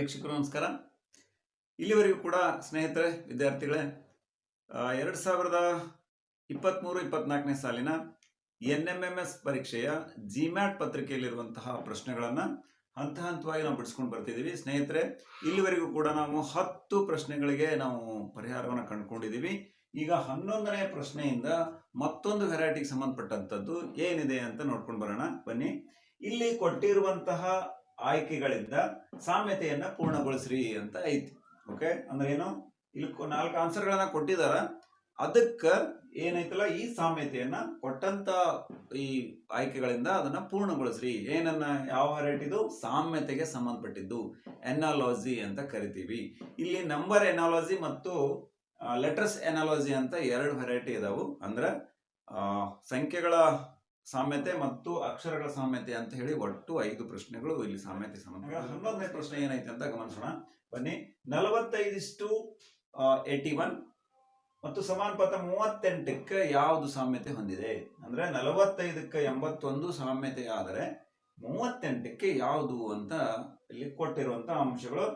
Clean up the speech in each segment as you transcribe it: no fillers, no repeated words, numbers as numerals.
ವೀಕ್ಷಕರು ನಮಸ್ಕಾರ. ಇಲ್ಲಿವರೆಗೂ ಕೂಡ ಸ್ನೇಹಿತರೆ, ವಿದ್ಯಾರ್ಥಿಗಳೇ, 2023-24ನೇ ಸಾಲಿನ NMMS ಪರೀಕ್ಷೆಯ GMAT ಪತ್ರಿಕೆಯಲ್ಲಿರುವಂತಹ ಪ್ರಶ್ನೆಗಳನ್ನು ಹಂತ ಹಂತವಾಗಿ ನಾವು ಬಿಡಿಸ್ಕೊಂಡು ಬರ್ತಿದ್ದೀವಿ. ಸ್ನೇಹಿತರೆ, ಇಲ್ಲಿವರೆಗೂ ಕೂಡ ನಾವು 10 ಪ್ರಶ್ನೆಗಳಿಗೆ ನಾವು ಪರಿಹಾರವನ್ನು ಕಂಡುಕೊಂಡಿದ್ದೀವಿ. ಈಗ 11ನೇ ಪ್ರಶ್ನೆಯಿಂದ ಮತ್ತೊಂದು ವೆರೈಟಿಗೆ ಸಂಬಂಧಪಟ್ಟಂಥದ್ದು ಏನಿದೆ ಅಂತ ನೋಡ್ಕೊಂಡು ಬರೋಣ. ಬನ್ನಿ. ಇಲ್ಲಿ ಕೊಟ್ಟಿರುವಂತಹ ಆಯ್ಕೆಗಳಿಂದ ಸಾಮ್ಯತೆಯನ್ನ ಪೂರ್ಣಗೊಳಿಸ್ರಿ ಅಂತ ಐತಿ. ಓಕೆ, ಅಂದ್ರೆ ಏನು? ಇಲ್ಲಿ 4 ಆನ್ಸರ್ಗಳನ್ನ ಕೊಟ್ಟಿದಾರ. ಅದಕ್ಕ ಏನೈತಲ್ಲ, ಈ ಸಾಮ್ಯತೆಯನ್ನ ಕೊಟ್ಟಂತ ಈ ಆಯ್ಕೆಗಳಿಂದ ಅದನ್ನ ಪೂರ್ಣಗೊಳಿಸ್ರಿ. ಏನನ್ನ, ಯಾವ ವೆರೈಟಿದು? ಸಾಮ್ಯತೆಗೆ ಸಂಬಂಧಪಟ್ಟಿದ್ದು, ಎನಾಲಜಿ ಅಂತ ಕರಿತೀವಿ. ಇಲ್ಲಿ ನಂಬರ್ ಎನಾಲಜಿ ಮತ್ತು ಲೆಟರ್ಸ್ ಎನಾಲಜಿ ಅಂತ 2 ವೆರೈಟಿ ಇದಾವು. ಅಂದ್ರೆ ಸಂಖ್ಯೆಗಳ ಸಾಮ್ಯತೆ ಮತ್ತು ಅಕ್ಷರಗಳ ಸಾಮ್ಯತೆ ಅಂತ ಹೇಳಿ ಒಟ್ಟು 5 ಪ್ರಶ್ನೆಗಳು ಇಲ್ಲಿ ಸಾಮ್ಯತೆ ಸಂಬಂಧ. 11ನೇ ಪ್ರಶ್ನೆ ಏನೈತೆ ಅಂತ ಗಮನಿಸೋಣ. ಬನ್ನಿ. 45:81 ಮತ್ತು ಸಮಾನುಪಾತ 38ಕ್ಕೆ ಯಾವುದು ಸಾಮ್ಯತೆ ಹೊಂದಿದೆ? ಅಂದ್ರೆ 45ಕ್ಕೆ 81 ಸಾಮ್ಯತೆ ಆದರೆ 38ಕ್ಕೆ ಯಾವುದು ಅಂತ ಇಲ್ಲಿ ಕೊಟ್ಟಿರುವಂತ ಅಂಶಗಳು.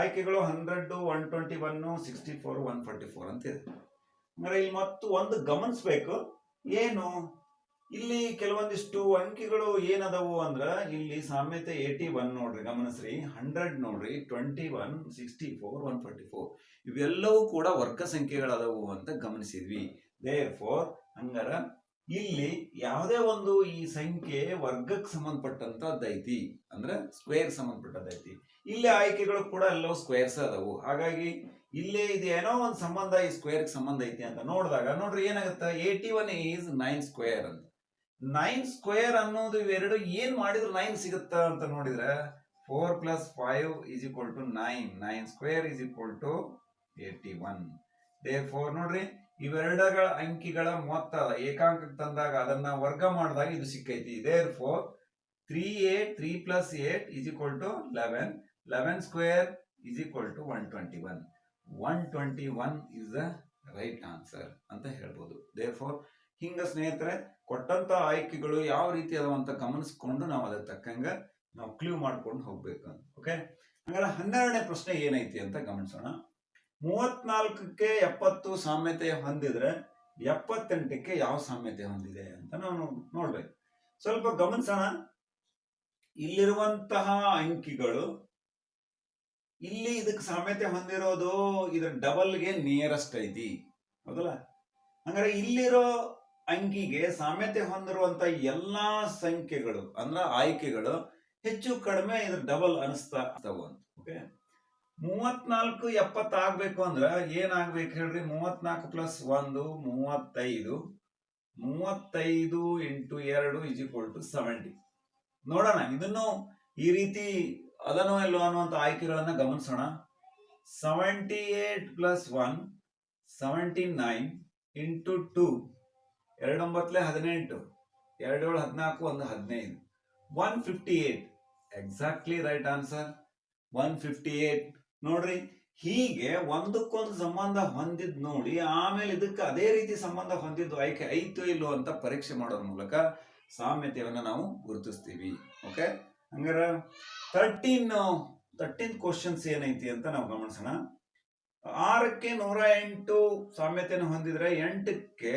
ಆಯ್ಕೆಗಳು 100, 121, 64, 144 ಅಂತ ಇದೆ. ಅಂದ್ರೆ ಇಲ್ಲಿ ಮತ್ತು ಒಂದು ಗಮನಿಸ್ಬೇಕು. ಏನು? ಇಲ್ಲಿ ಕೆಲವೊಂದಿಷ್ಟು ಅಂಕಿಗಳು ಏನದವು ಅಂದ್ರ, ಇಲ್ಲಿ ಸಾಮ್ಯತೆ 81 ನೋಡ್ರಿ, ಗಮನಿಸ್ರಿ. 100 ನೋಡ್ರಿ, 21, 64, 144 ಇವೆಲ್ಲವೂ ಕೂಡ ವರ್ಗ ಸಂಖ್ಯೆಗಳದವು ಅಂತ ಗಮನಿಸಿದ್ವಿ. ದೇರ್ಫೋರ್ ಹಂಗಾರ ಇಲ್ಲಿ ಯಾವುದೇ ಒಂದು ಈ ಸಂಖ್ಯೆ ವರ್ಗಕ್ಕೆ ಸಂಬಂಧಪಟ್ಟಂತದ್ದೈತಿ, ಅಂದ್ರೆ ಸ್ಕ್ವೇರ್ ಸಂಬಂಧಪಟ್ಟದೈತಿ. ಇಲ್ಲಿ ಆಯ್ಕೆಗಳು ಕೂಡ ಎಲ್ಲವೂ ಸ್ಕ್ವೇರ್ಸ್ ಅದವು. ಹಾಗಾಗಿ ಇಲ್ಲೇ ಇದೇನೋ ಒಂದು ಸಂಬಂಧ ಈ ಸ್ಕ್ವೇರ್ ಸಂಬಂಧ ಐತಿ ಅಂತ ನೋಡಿದಾಗ ನೋಡ್ರಿ ಏನಾಗುತ್ತೆ. 81 ಈಸ್ 9 ಸ್ಕ್ವೇರ್ ಅಂತ. 9 ಸ್ಕ್ವೇರ್ ಅನ್ನೋದು ಇವೆರಡು ಏನ್ ಮಾಡಿದ್ರು 9 ಸಿಗುತ್ತ ಅಂತ ನೋಡಿದ್ರೆ 4 + 5 = 9. 9 ಸ್ಕ್ವೇರ್ = 81. ದೇರ್ಫೋರ್ ನೋಡ್ರಿ, ಇವೆರಡಗಳ ಅಂಕಿಗಳ ಮೊತ್ತ ಏಕಾಂಕಕ್ಕೆ ತಂದಾಗ ಅದನ್ನ ವರ್ಗ ಮಾಡಿದಾಗ ಇದು ಸಿಕ್ಕೈತಿ. Therefore 3 + 8 = 11. 11 square = 121. 121 is the right answer ಅಂತ ಹೇಳ್ಬೋದು. ದೇರ್ಫೋರ್ ಹಿಂಗ ಸ್ನೇಹಿತರೆ, ಕೊಟ್ಟಂತ ಆಯ್ಕೆಗಳು ಯಾವ ರೀತಿ ಅದಾವಂತ ಗಮನಿಸ್ಕೊಂಡು ನಾವು ಅದಕ್ಕೆ ತಕ್ಕಂಗ ನಾವು ಕ್ಲೂ ಮಾಡ್ಕೊಂಡು ಹೋಗ್ಬೇಕು. ಓಕೆ, ಹಂಗಾರೆ 12ನೇ ಪ್ರಶ್ನೆ ಏನೈತಿ ಅಂತ ಗಮನಿಸೋಣ. 34ಕ್ಕೆ 70 ಸಾಮ್ಯತೆ ಹೊಂದಿದ್ರೆ 78ಕ್ಕೆ ಯಾವ ಸಾಮ್ಯತೆ ಹೊಂದಿದೆ ಅಂತ ನಾವು ನೋಡ್ಬೇಕು. ಸ್ವಲ್ಪ ಗಮನಿಸೋಣ. ಇಲ್ಲಿರುವಂತಹ ಅಂಕಿಗಳು ಇಲ್ಲಿ ಇದಕ್ಕೆ ಸಾಮ್ಯತೆ ಹೊಂದಿರೋದು ಇದ್ರ ಡಬಲ್ಗೆ ನಿಯರೆಸ್ಟ್ ಐತಿ, ಹೌದಲ್ಲ? ಹಂಗಾರೆ ಇಲ್ಲಿರೋ ಅಂಕಿಗೆ ಸಾಮ್ಯತೆ ಹೊಂದಿರುವಂತ ಎಲ್ಲಾ ಸಂಖ್ಯೆಗಳು ಅಂದ್ರ ಆಯ್ಕೆಗಳು ಹೆಚ್ಚು ಕಡಿಮೆ ಇದ್ರ ಡಬಲ್ ಅನಿಸ್ತಾ ಇರ್ತಾವ ಅಂತ. ಓಕೆ, 34 70 ಆಗ್ಬೇಕು ಅಂದ್ರ ಏನಾಗ್ಬೇಕು ಹೇಳ್ರಿ? 34 + 1 35. 35 × 2 = 70. ನೋಡೋಣ ಇದನ್ನು ಈ ರೀತಿ ಅದನೋ ಇಲ್ಲೋ ಅನ್ನುವಂತ ಆಯ್ಕೆಗಳನ್ನ ಗಮನಿಸೋಣ. 78 + 1 79 × 2 2 9 18 2 7 14 1 15 158. Exactly right answer 158. ನೋಡ್ರಿ, ಹೀಗೆ ಒಂದಕ್ಕೊಂದು ಸಂಬಂಧ ಹೊಂದಿದ್ ನೋಡಿ ಆಮೇಲೆ ಇದಕ್ಕೆ ಅದೇ ರೀತಿ ಸಂಬಂಧ ಹೊಂದಿದ್ದು ಆಯ್ಕೆ ಐತೋ ಇಲ್ಲೋ ಅಂತ ಪರೀಕ್ಷೆ ಮಾಡೋದ್ರ ಮೂಲಕ ಸಾಮ್ಯತೆಯನ್ನ ನಾವು ಗುರುತಿಸ್ತೀವಿ. ಓಕೆ, ಹಂಗಾರ 13 ಕ್ವಶನ್ಸ್ ಏನೈತಿ ಅಂತ ನಾವು ಗಮನಿಸೋಣ. 6ಕ್ಕೆ 108 ಸಾಮ್ಯತೆಯನ್ನು ಹೊಂದಿದ್ರೆ 8ಕ್ಕೆ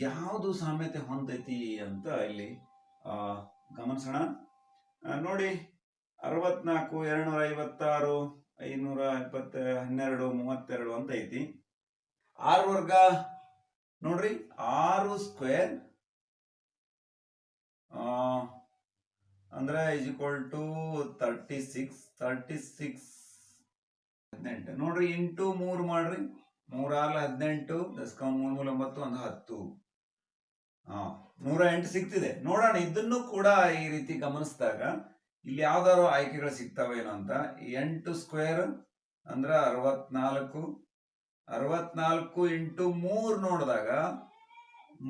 ಯಾವುದು ಸಾಮ್ಯತೆ ಹೊಂದೈತಿ ಅಂತ ಇಲ್ಲಿ ಗಮನಿಸೋಣ. ನೋಡಿ, 64, 256, 570, 12, 32 ಅಂತ ಐತಿ. 6 ವರ್ಗ ನೋಡ್ರಿ, 6 ಸ್ಕ್ವೇರ್ ಅಂದ್ರೆ = 36. 18 ನೋಡ್ರಿ, ಇಂಟು 3 ಮಾಡ್ರಿ. 3 6 18, 10 3 9 1 10. 108 ಸಿಗ್ತಿದೆ. ನೋಡೋಣ, ಇದನ್ನು ಕೂಡ ಈ ರೀತಿ ಗಮನಿಸಿದಾಗ ಇಲ್ಲಿ ಯಾವ್ದಾದ್ರು ಆಯ್ಕೆಗಳು ಸಿಗ್ತಾವೇನೋ ಅಂತ. 8 ಸ್ಕ್ವೇರ್ ಅಂದ್ರೆ 64. 64 ಇಂಟು 3 ನೋಡಿದಾಗ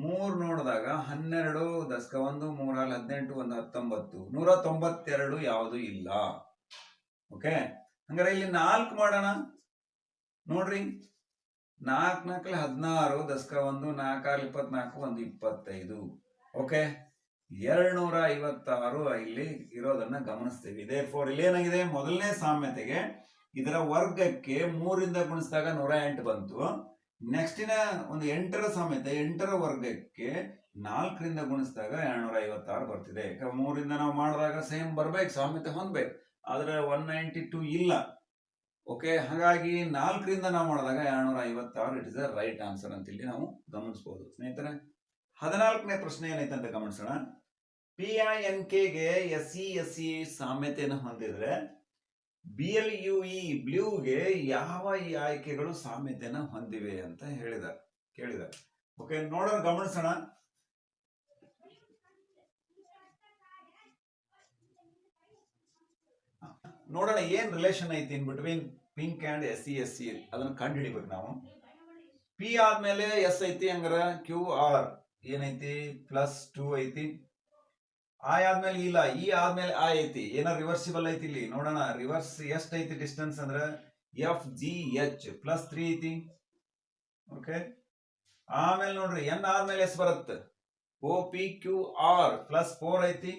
12, 10 1 3 6 18 1 19. 192 ಯಾವುದು ಇಲ್ಲ. ಓಕೆ, ಹಂಗಾರೆ ಇಲ್ಲಿ 4 ಮಾಡೋಣ. ನೋಡ್ರಿ, 4 4 16, 10 1 4 6 24 1 25. ಓಕೆ, 256 ಇಲ್ಲಿ ಇರೋದನ್ನ ಗಮನಿಸ್ತೀವಿ. ದೇರ್ಫೋರ್ ಇಲ್ಲಿ ಏನಾಗಿದೆ, ಮೊದಲನೇ ಸಾಮ್ಯತೆಗೆ ಇದರ ವರ್ಗಕ್ಕೆ 3ರಿಂದ ಗುಣಿಸಿದಾಗ 108 ಬಂತು. ನೆಕ್ಸ್ಟಿನ ಒಂದು 8ರ ಸಾಮ್ಯತೆ 8ರ ವರ್ಗಕ್ಕೆ 4ರಿಂದ ಗುಣಿಸಿದಾಗ 256 ಬರ್ತಿದೆ. 3ರಿಂದ ನಾವು ಮಾಡಿದಾಗ ಸೇಮ್ ಬರ್ಬೇಕು, ಸಾಮ್ಯತೆ ಹೊಂದ್ಬೇಕು. ಆದ್ರೆ 192 ಇಲ್ಲ. ಓಕೆ, ಹಾಗಾಗಿ 4ರಿಂದ ನಾವು ಮಾಡಿದಾಗ 256 it is the right answer ಅಂತ ಇಲ್ಲಿ ನಾವು ಗಮನಿಸಬಹುದು. ಸ್ನೇಹಿತರೆ, 14ನೇ ಪ್ರಶ್ನೆ ಏನೈತೆ ಅಂತ ಗಮನಿಸೋಣ. PINKಗೆ SE ಸಾಮ್ಯತೆಯನ್ನು ಹೊಂದಿದ್ರೆ BLUE ಬ್ಲೂಗೆ ಯಾವ ಈ ಆಯ್ಕೆಗಳು ಸಾಮ್ಯತೆಯನ್ನು ಹೊಂದಿವೆ ಅಂತ ಕೇಳಿದ್ದಾರೆ. ಓಕೆ, ನೋಡೋಣ, ಗಮನಿಸೋಣ. ನೋಡೋಣ ಏನ್ ರಿಲೇಷನ್ ಐತಿ in between pink and SE ಅದನ್ನ ಕಂಡು ಹಿಡಿಬೇಕು ನಾವು. ಪಿ ಆದ್ಮೇಲೆ ಎಸ್ ಐತಿ, ಹಂಗಾರ QR ಏನೈತಿ +2 ಐತಿ. I ಆದ್ಮೇಲೆ ಇಲ್ಲ, E ಆದ್ಮೇಲೆ I ಐತಿ. ಏನ ರಿವರ್ಸಿಬಲ್ ಐತಿ ಇಲ್ಲಿ ನೋಡೋಣ. ರಿವರ್ಸ್ ಎಷ್ಟ್ ಐತಿ ಡಿಸ್ಟೆನ್ಸ್ ಅಂದ್ರ FGH +3 ಐತಿ. ಓಕೆ, ಆಮೇಲೆ ನೋಡ್ರಿ N ಆದ್ಮೇಲೆ ಎಸ್ ಬರುತ್ತೆ, OPQR +4 ಐತಿ.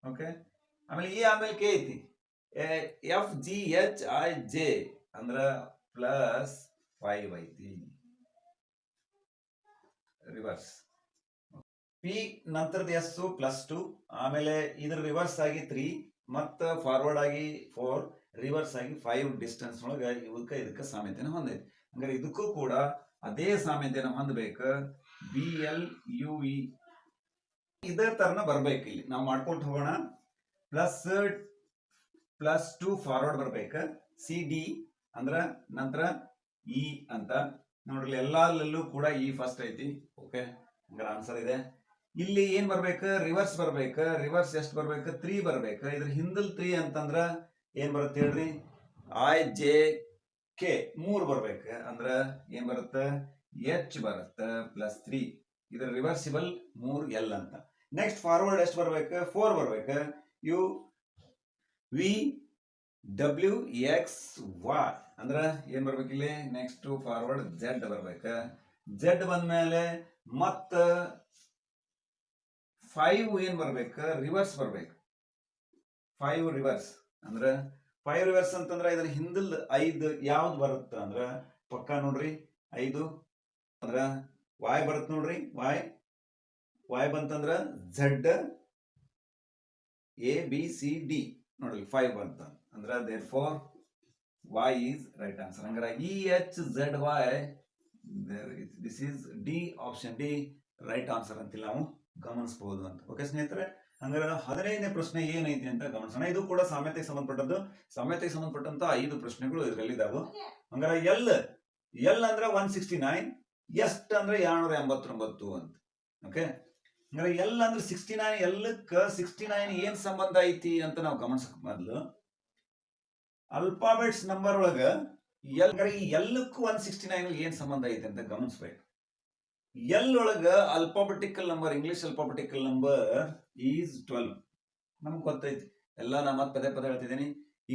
ಓಕೆ, ಆಮೇಲೆ E ಆದ್ಮೇಲೆ K ಐತಿ, FGHIJ ಅಂದ್ರ +5 ಐತಿ. ರಿವರ್ಸ್ ಪಿ ನಂತರದ ಎಸ್ +2, ಆಮೇಲೆ ಇದ್ರ ರಿವರ್ಸ್ ಆಗಿ 3, ಮತ್ತ ಫಾರ್ವರ್ಡ್ ಆಗಿ 4, ರಿವರ್ಸ್ ಆಗಿ 5 ಡಿಸ್ಟೆನ್ಸ್ ಒಳಗೆ ಇದಕ್ಕೆ ಸಾಮ್ಯತೆನ ಹೊಂದೈತಿ. ಹಂಗಾರೆ ಇದಕ್ಕೂ ಕೂಡ ಅದೇ ಸಾಮ್ಯತೆನ ಹೊಂದಬೇಕು. BLUE ಇದೇ ತರನ ಬರ್ಬೇಕು. ಇಲ್ಲಿ ನಾವು ಮಾಡ್ಕೊಂಡು ಹೋಗೋಣ. +2 ಫಾರ್ವರ್ಡ್ ಬರ್ಬೇಕು, CD ಅಂದ್ರ ನಂತರ E ಅಂತ ನೋಡ್ರಿ. ಎಲ್ಲಲ್ಲೂ ಕೂಡ E ಫಸ್ಟ್ ಐತಿ. ಓಕೆ, ಹಂಗಾರೆ ಆನ್ಸರ್ ಇದೆ. ಇಲ್ಲಿ ಏನ್ ಬರ್ಬೇಕು, ರಿವರ್ಸ್ ಬರ್ಬೇಕು. ರಿವರ್ಸ್ ಎಷ್ಟು ಬರ್ಬೇಕು, 3 ಬರ್ಬೇಕು. ಇದ್ರ ಹಿಂದಲ್ 3 ಅಂತಂದ್ರ ಏನ್ ಬರುತ್ತೆ ಹೇಳ್ರಿ, IJK 3 ಬರ್ಬೇಕು. ಅಂದ್ರ ಏನ್ ಬರುತ್ತೆ, H ಬರುತ್ತೆ +3. ಇದ್ರ ರಿವರ್ಸಿಬಲ್ 3L ಅಂತ. ನೆಕ್ಸ್ಟ್ ಫಾರ್ವರ್ಡ್ ಎಷ್ಟು ಬರ್ಬೇಕು, 4 ಬರ್ಬೇಕು. UVWXY ಅಂದ್ರ ಏನ್ ಬರ್ಬೇಕು ಇಲ್ಲಿ, ನೆಕ್ಸ್ಟ್ ಫಾರ್ವರ್ಡ್ Z ಬರ್ಬೇಕು. Z ಬಂದ್ಮೇಲೆ ಮತ್ತ 5 ಏನ್ ಬರ್ಬೇಕು, ರಿವರ್ಸ್ ಬರ್ಬೇಕು. 5 ರಿವರ್ಸ್ ಅಂದ್ರ 5 ರಿವರ್ಸ್ ಅಂತಂದ್ರ ಇದ್ರ ಹಿಂದಲ್ 5 ಯಾವ್ದು ಬರುತ್ತೆ ಅಂದ್ರ ಪಕ್ಕ ನೋಡ್ರಿ 5 ಅಂದ್ರ Y ಬರುತ್ತೆ ನೋಡ್ರಿ. Y ಬಂತಂದ್ರ Z ABCD ನೋಡ್ರಿ 5 ಬಂತ ಅಂದ್ರ therefore Y is right answer. ಹಂಗಾರೆ EHZY this is D, option D right answer ಅಂತ ನಾವು ಗಮನಿಸಬಹುದು ಅಂತ. ಓಕೆ ಸ್ನೇಹಿತರೆ, ಹಂಗಾರೆ 15ನೇ ಪ್ರಶ್ನೆ ಏನೈತಿ ಅಂತ ಗಮನಿಸೋಣ. ಇದು ಕೂಡ ಸಾಮ್ಯತೆಗೆ ಸಂಬಂಧಪಟ್ಟದ್ದು. ಸಾಮ್ಯತೆಗೆ ಸಂಬಂಧಪಟ್ಟಂತ 5 ಪ್ರಶ್ನೆಗಳು ಇದರಲ್ಲಿ ಇದಾವೆ. ಹಂಗಾರೆ L ಅಂದ್ರೆ 169, ಎಸ್ಟ್ ಅಂದ್ರೆ 289 ಅಂತ. ಓಕೆ, ಹಂಗಾರೆ L ಅಂದ್ರೆ 69, Lಕ್ಕ 69 ಏನ್ ಸಂಬಂಧ ಐತಿ ಅಂತ ನಾವು ಗಮನಿಸಕ್ ಮೊದಲು ಅಲ್ಫಾಬೆಟ್ಸ್ ನಂಬರ್ ಒಳಗ ಈ Lಕ್ಕೂ 169 ಏನ್ ಸಂಬಂಧ ಐತಿ ಅಂತ ಗಮನಿಸ್ಬೇಕು. L ಒಳಗ alphabetical number, English alphabetical number is 12. ನಮ್ಗೆ ಗೊತ್ತೈತಿ ಎಲ್ಲ. ನಾ ಮತ್ತೆ ಪದೇ ಹೇಳ್ತಿದ್ದೀನಿ,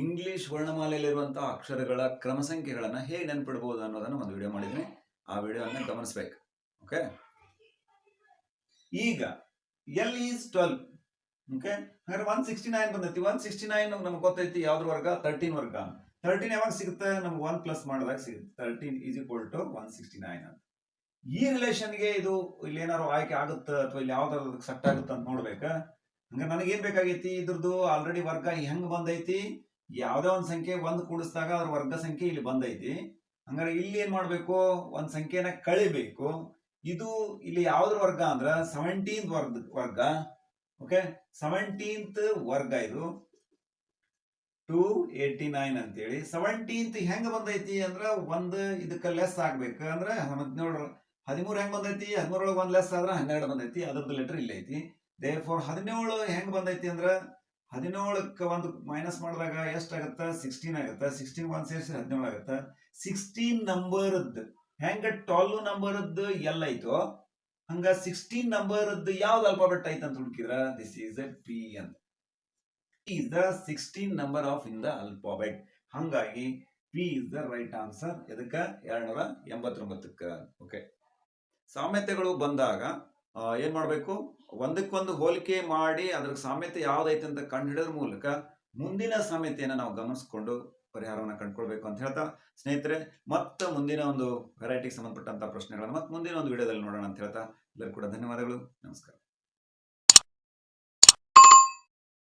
ಇಂಗ್ಲಿಷ್ ವರ್ಣಮಾಲೆಯಲ್ಲಿರುವಂತಹ ಅಕ್ಷರಗಳ ಕ್ರಮ ಸಂಖ್ಯೆಗಳನ್ನ ಹೇಗೆ ನೆನ್ಪಿಡ್ಬೋದು ಅನ್ನೋದನ್ನ ಒಂದು ವಿಡಿಯೋ ಮಾಡಿದ್ವಿ. ಆ ವಿಡಿಯೋನ ಗಮನಿಸ್ಬೇಕು. ಓಕೆ, ಈಗ L ಈಸ್ 12. ಓಕೆ, ಹಾಗಾದ್ರೆ 169 ಬಂದೈತಿ. 169 ನಮ್ಗೆ ಗೊತ್ತೈತಿ ಯಾವ್ದ್ರ ವರ್ಗ, 13 ವರ್ಗ. 13 ಯಾವಾಗ ಸಿಗುತ್ತೆ, ನಮ್ಗೆ 1 ಪ್ಲಸ್ ಮಾಡಿದಾಗ ಸಿಗುತ್ತೆ. 13 = 169 ಅಂತ. ಈ ರಿಲೇಷನ್ಗೆ ಇದು ಇಲ್ಲಿ ಏನಾದ್ರು ಆಯ್ಕೆ ಆಗುತ್ತ ಅಥವಾ ಇಲ್ಲಿ ಯಾವ್ದಾದ್ರು ಸೆಟ್ ಆಗುತ್ತ ಅಂತ ನೋಡ್ಬೇಕ. ಹಂಗ ನನಗೆ ಏನ್ ಬೇಕಾಗೈತಿ, ಇದ್ರದ್ದು ಆಲ್ರೆಡಿ ವರ್ಗ ಹೆಂಗ್ ಬಂದೈತಿ, ಯಾವ್ದೇ ಒಂದ್ ಸಂಖ್ಯೆ 1 ಕೂಡಿಸಿದಾಗ ಅದ್ರ ವರ್ಗ ಸಂಖ್ಯೆ ಇಲ್ಲಿ ಬಂದೈತಿ. ಹಂಗಾರೆ ಇಲ್ಲಿ ಏನ್ ಮಾಡ್ಬೇಕು, ಒಂದ್ ಸಂಖ್ಯೆನ ಕಳಿಬೇಕು. ಇದು ಇಲ್ಲಿ ಯಾವ್ದ್ರ ವರ್ಗ ಅಂದ್ರ 17th ವರ್ಗ. ಓಕೆ, 17th ವರ್ಗ ಇದು 289 ಅಂತೇಳಿ. 17th ಹೆಂಗ ಬಂದೈತಿ ಅಂದ್ರ ಒಂದು ಇದಕ್ಕ ಲೆಸ್ ಆಗ್ಬೇಕು. ಅಂದ್ರೆ 13 ಹೆಂಗ್ ಬಂದೈತಿ, 13 ಒಳಗೆ 1 ಲೆಸ್ ಆದ್ರ 12 ಬಂದೈತಿ. ಅದ್ರದ್ದು ಲೆಟರ್ ಇಲ್ಲ ಐತಿ. ದೇರ್ಫೋರ್ 17 ಹೆಂಗ್ ಬಂದೈತಿ ಅಂದ್ರ 17ಕ್ಕೆ 1 ಮೈನಸ್ ಮಾಡಿದಾಗ ಎಷ್ಟಾಗತ್ತ, 16 ಆಗತ್ತ. 16 1 ಸೇರಿಸಿ 17 ಆಗತ್ತ. 16 ನಂಬರ್ದ್ ಹೆಂಗ 12 ನಂಬರ್ದ್ L ಐತೋ ಹಂಗ 16 ನಂಬರ್ದ್ ಯಾವ್ದು ಅಲ್ಫಾಬೆಟ್ ಐತ ಅಂತ ಹುಡುಕಿದ್ರ ದಿಸ್ ಈಸ್ P ಅಂತ. is the 16 number of in the alphabet. ಹಂಗಾಗಿ P is the right answer. ಇದಕ್ಕ 289ಕ್ಕ. ಓಕೆ, ಸಾಮ್ಯತೆಗಳು ಬಂದಾಗ ಏನು ಮಾಡಬೇಕು, ಒಂದಕ್ಕೊಂದು ಹೋಲಿಕೆ ಮಾಡಿ ಅದ್ರ ಸಾಮ್ಯತೆ ಯಾವುದೈತೆ ಅಂತ ಕಂಡುಹಿಡಿಯೋದ್ರ ಮೂಲಕ ಮುಂದಿನ ಸಾಮ್ಯತೆಯನ್ನು ನಾವು ಗಮನಿಸ್ಕೊಂಡು ಪರಿಹಾರವನ್ನು ಕಂಡುಕೊಳ್ಬೇಕು ಅಂತ ಹೇಳ್ತಾ, ಸ್ನೇಹಿತರೆ ಮತ್ತೆ ಮುಂದಿನ ಒಂದು ವೆರೈಟಿಗೆ ಸಂಬಂಧಪಟ್ಟಂಥ ಪ್ರಶ್ನೆಗಳನ್ನು ಮತ್ತೆ ಮುಂದಿನ ಒಂದು ವಿಡಿಯೋದಲ್ಲಿ ನೋಡೋಣ ಅಂತ ಹೇಳ್ತಾ ಎಲ್ಲರೂ ಕೂಡ ಧನ್ಯವಾದಗಳು. ನಮಸ್ಕಾರ.